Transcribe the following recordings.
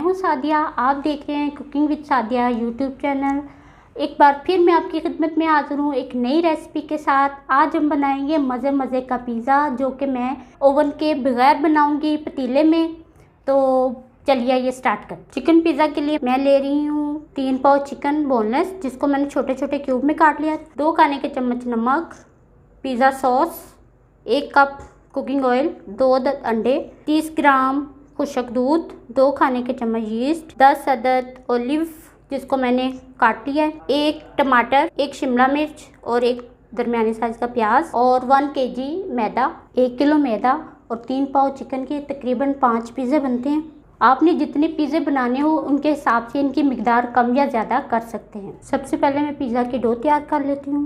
हूँ सादिया, आप देख रहे हैं cooking with Sadia YouTube channel. एक बार फिर मैं आपकी खिदमत में हाजिर हूँ एक नई रेसिपी के साथ। आज हम बनाएंगे मज़े का पिज़्ज़ा, जो कि मैं ओवन के बगैर बनाऊंगी पतीले में। तो चलिए ये स्टार्ट कर। चिकन पिज़्ज़ा के लिए मैं ले रही हूँ 3 पाव चिकन बोनलेस, जिसको मैंने छोटे छोटे क्यूब में काट लिया। 2 खाने के चम्मच नमक, pizza sauce, 1 cup cooking oil, 2 अंडे, 30 ग्राम खुशक दूध, 2 खाने के चम्मच यीस्ट, 10 अदद ओलिव जिसको मैंने काट लिया है, 1 टमाटर, 1 शिमला मिर्च और 1 दरमियानी साइज का प्याज और 1 केजी मैदा, 1 किलो मैदा और 3 पाव चिकन के तकरीबन 5 पिज़्ज़े बनते हैं। आपने जितने पिज़्ज़े बनाने हो उनके हिसाब से इनकी मिकदार कम या ज़्यादा कर सकते हैं। सबसे पहले मैं पिज़्ज़ा की डो तैयार कर लेती हूँ।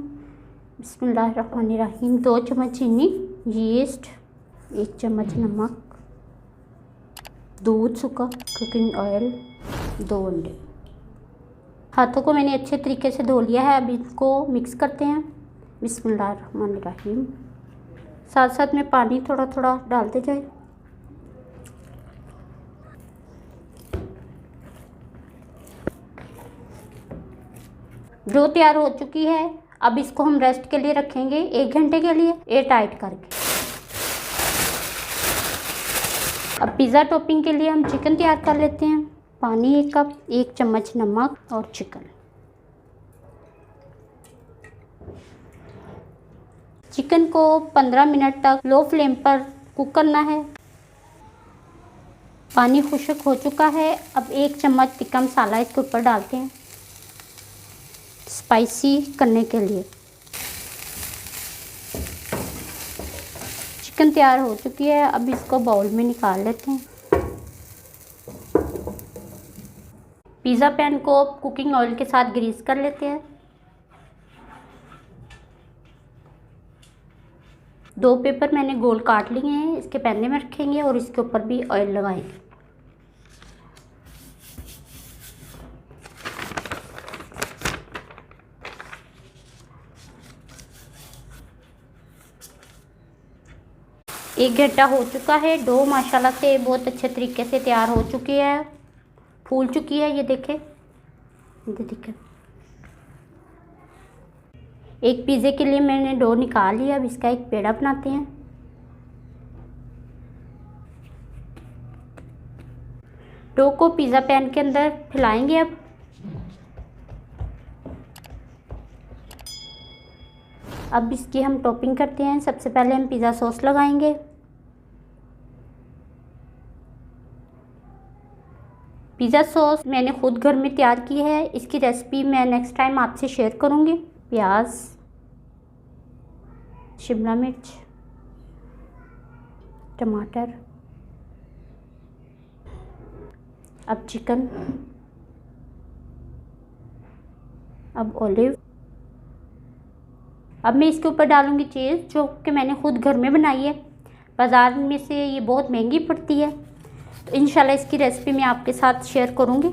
बिस्मिल्लाहिर्रहमानिर्रहीम। 2 चम्मच चीनी, यीस्ट, 1 चम्मच नमक, दूध सूखा, कुकिंग ऑयल, 2 अंडे। हाथों को मैंने अच्छे तरीके से धो लिया है। अब इनको मिक्स करते हैं। बिस्मिल्लाहिर्रहमानिर्रहीम। साथ साथ में पानी थोड़ा थोड़ा डालते जाए। डो तैयार हो चुकी है। अब इसको हम रेस्ट के लिए रखेंगे 1 घंटे के लिए एयर टाइट करके। अब पिज़्ज़ा टॉपिंग के लिए हम चिकन तैयार कर लेते हैं। पानी 1 कप, 1 चम्मच नमक और चिकन। चिकन को 15 मिनट तक लो फ्लेम पर कुक करना है। पानी खुश्क हो चुका है। अब 1 चम्मच टिक्का मसाला इसके ऊपर डालते हैं स्पाइसी करने के लिए। चिकन तैयार हो चुकी है। अब इसको बाउल में निकाल लेते हैं। पिज़्ज़ा पैन को कुकिंग ऑयल के साथ ग्रीस कर लेते हैं। 2 पेपर मैंने गोल काट लिए हैं, इसके पैने में रखेंगे और इसके ऊपर भी ऑयल लगाएंगे। एक घंटा हो चुका है। डो माशाल्लाह से बहुत अच्छे तरीके से तैयार हो चुकी है, फूल चुकी है। ये देखें, एक पिज़्ज़े के लिए मैंने डो निकाल लिया। अब इसका एक पेड़ा बनाते हैं। डो को पिज़्ज़ा पैन के अंदर फैलाएंगे। अब इसकी हम टॉपिंग करते हैं। सबसे पहले हम पिज़्ज़ा सॉस लगाएंगे। पिज़्ज़ा सॉस मैंने खुद घर में तैयार की है। इसकी रेसिपी मैं नेक्स्ट टाइम आपसे शेयर करूँगी। प्याज, शिमला मिर्च, टमाटर, अब चिकन, अब ऑलिव। अब मैं इसके ऊपर डालूँगी चीज़, जो कि मैंने खुद घर में बनाई है। बाज़ार में से ये बहुत महंगी पड़ती है, तो इंशाल्लाह इसकी रेसिपी मैं आपके साथ शेयर करूँगी।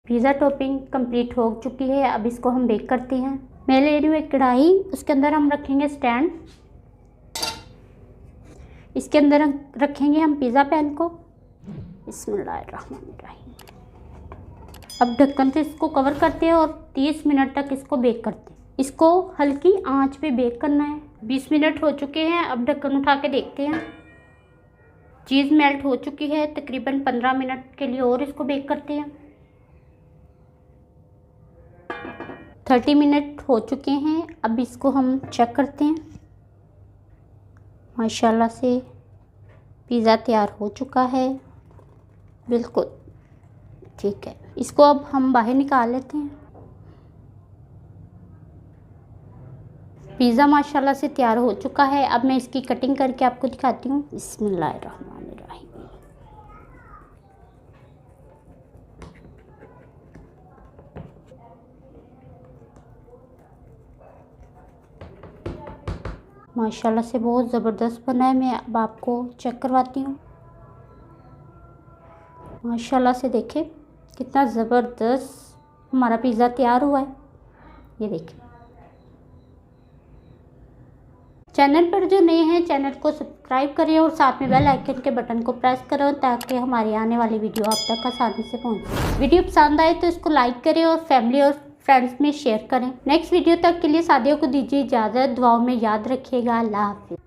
पिज़्ज़ा टॉपिंग कंप्लीट हो चुकी है। अब इसको हम बेक करते हैं। मैं ले रही हूँ एक कढ़ाई, उसके अंदर हम रखेंगे स्टैंड। इसके अंदर रखेंगे हम पिज़्ज़ा पैन को। बिस्मिल्लाहिर्रहमानिर्रहीम। अब ढक्कन से इसको कवर करते हैं और 30 मिनट तक इसको बेक करते हैं। इसको हल्की आंच पे बेक करना है। 20 मिनट हो चुके हैं। अब ढक्कन उठा के देखते हैं। चीज़ मेल्ट हो चुकी है। तकरीबन 15 मिनट के लिए और इसको बेक करते हैं। 30 मिनट हो चुके हैं। अब इसको हम चेक करते हैं। माशाल्लाह से पिज़्ज़ा तैयार हो चुका है, बिल्कुल ठीक है। इसको अब हम बाहर निकाल लेते हैं। पिज़्ज़ा माशाल्लाह से तैयार हो चुका है। अब मैं इसकी कटिंग करके आपको दिखाती हूँ। बिस्मिल्लाहिर्रहमानिर्रहीम। माशाल्लाह से बहुत ज़बरदस्त बना है। मैं अब आपको चेक करवाती हूँ। माशाल्लाह से देखें कितना ज़बरदस्त हमारा पिज़्ज़ा तैयार हुआ है। ये देखें। चैनल पर जो नए हैं चैनल को सब्सक्राइब करें और साथ में बेल आइकन के बटन को प्रेस करें ताकि हमारी आने वाली वीडियो आप तक आसानी से पहुंचे। वीडियो पसंद आए तो इसको लाइक करें और फैमिली और फ्रेंड्स में शेयर करें। नेक्स्ट वीडियो तक के लिए सादिया को दीजिए इजाज़त। दुआओं में याद रखिएगा। अल्लाह हाफिज़।